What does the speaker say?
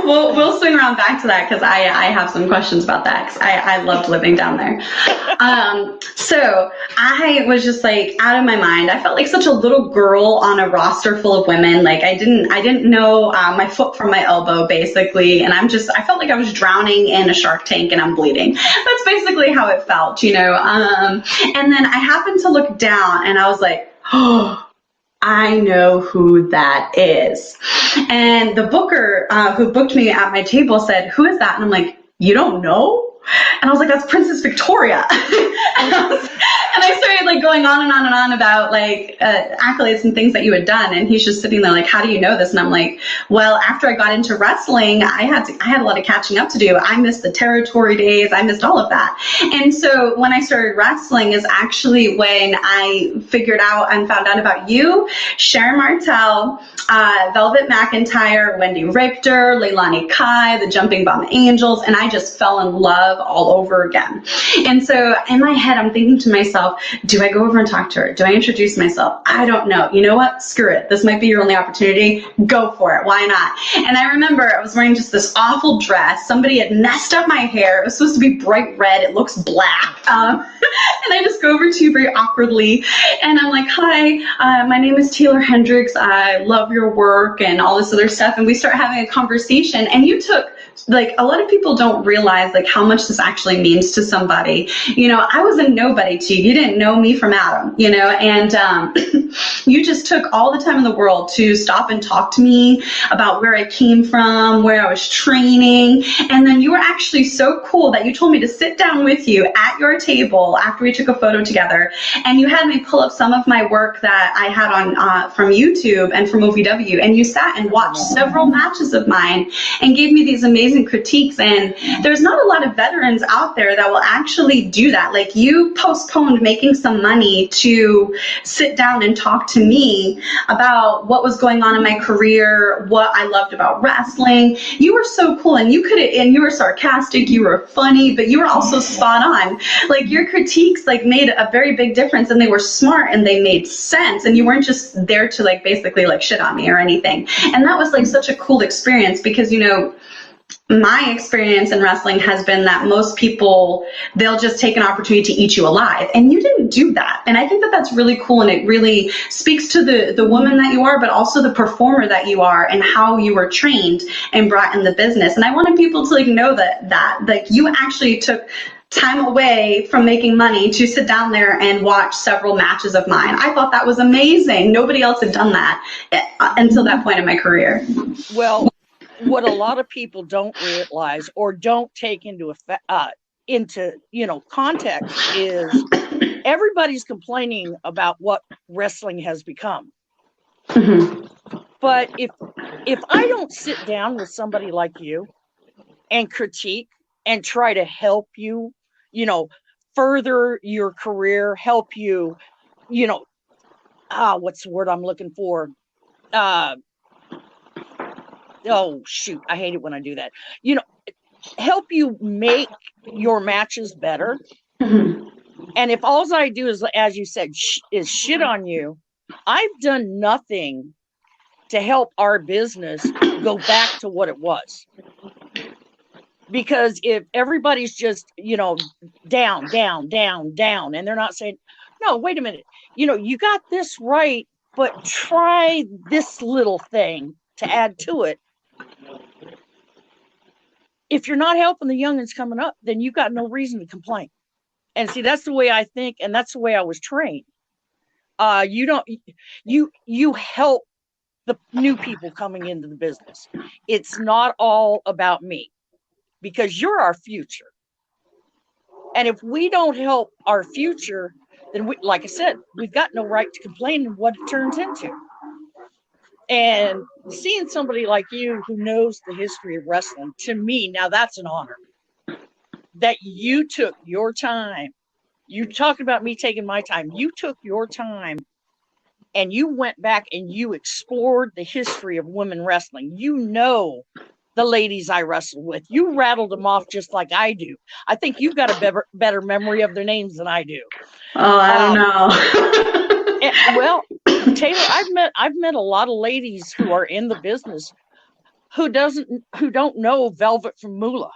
we'll swing around back to that because I have some questions about that because I loved living down there. So I was just like out of my mind. I felt like such a little girl on a roster full of women. Like I didn't know my foot from my elbow basically, and I felt like I was drowning in a shark tank and I'm bleeding. That's basically how it felt, you know. And then I happened to look down and I was like, oh, I know who that is. And the booker who booked me at my table said, who is that? And I'm like, you don't know? And I was like, that's Princess Victoria. And I started like going on and on and on about like accolades and things that you had done. And he's just sitting there like, how do you know this? And I'm like, well, after I got into wrestling, I had a lot of catching up to do. I missed the territory days. I missed all of that. And so when I started wrestling is actually when I figured out and found out about you, Sharon Martel, Velvet McIntyre, Wendy Richter, Leilani Kai, the Jumping Bomb Angels, and I just fell in love all over again. And so in my head, I'm thinking to myself, do I go over and talk to her? Do I introduce myself? I don't know. You know what? Screw it. This might be your only opportunity. Go for it. Why not? And I remember I was wearing just this awful dress. Somebody had messed up my hair. It was supposed to be bright red. It looks black. And I just go over to you very awkwardly. And I'm like, hi, my name is Taeler Hendrix. I love your work and all this other stuff. And we start having a conversation. And you took, like, a lot of people don't realize like how much this actually means to somebody. You know, I was a nobody to you. You didn't know me from Adam, you know, and you just took all the time in the world to stop and talk to me about where I came from, where I was training. And then you were actually so cool that you told me to sit down with you at your table after we took a photo together. And you had me pull up some of my work that I had on from YouTube and from OVW. And you sat and watched several matches of mine and gave me these amazing critiques. And there's not a lot of veterans out there that will actually do that. Like, you postponed making some money to sit down and talk to me about what was going on in my career, what I loved about wrestling. You were so cool, and you were sarcastic, you were funny, but you were also spot on. Like, your critiques like made a very big difference, and they were smart and they made sense, and you weren't just there to like basically like shit on me or anything. And that was like such a cool experience because, you know, my experience in wrestling has been that most people, they'll just take an opportunity to eat you alive. And you didn't do that. And I think that that's really cool. And it really speaks to the woman that you are, but also the performer that you are and how you were trained and brought in the business. And I wanted people to like know that like you actually took time away from making money to sit down there and watch several matches of mine. I thought that was amazing. Nobody else had done that until that point in my career. Well, what a lot of people don't realize or don't take into context is everybody's complaining about what wrestling has become. Mm-hmm. But if I don't sit down with somebody like you and critique and try to help you, you know, further your career, help you, you know, what's the word I'm looking for? Oh, shoot. I hate it when I do that. You know, help you make your matches better. Mm-hmm. And if all I do is, as you said, is shit on you, I've done nothing to help our business go back to what it was. Because if everybody's just, you know, down, and they're not saying, no, wait a minute, you know, you got this right, but try this little thing to add to it. If you're not helping the youngins coming up, then you've got no reason to complain. And see, that's the way I think, and that's the way I was trained. You help the new people coming into the business. It's not all about me, because you're our future. And if we don't help our future, then we, like I said, we've got no right to complain what it turns into. And seeing somebody like you who knows the history of wrestling, to me, now that's an honor. That you took your time. You talking about me taking my time. You took your time and you went back and you explored the history of women wrestling. You know the ladies I wrestled with. You rattled them off just like I do. I think you've got a better memory of their names than I do. Oh, I don't know. Well, Taeler, I've met a lot of ladies who are in the business who don't know velvet from moolah.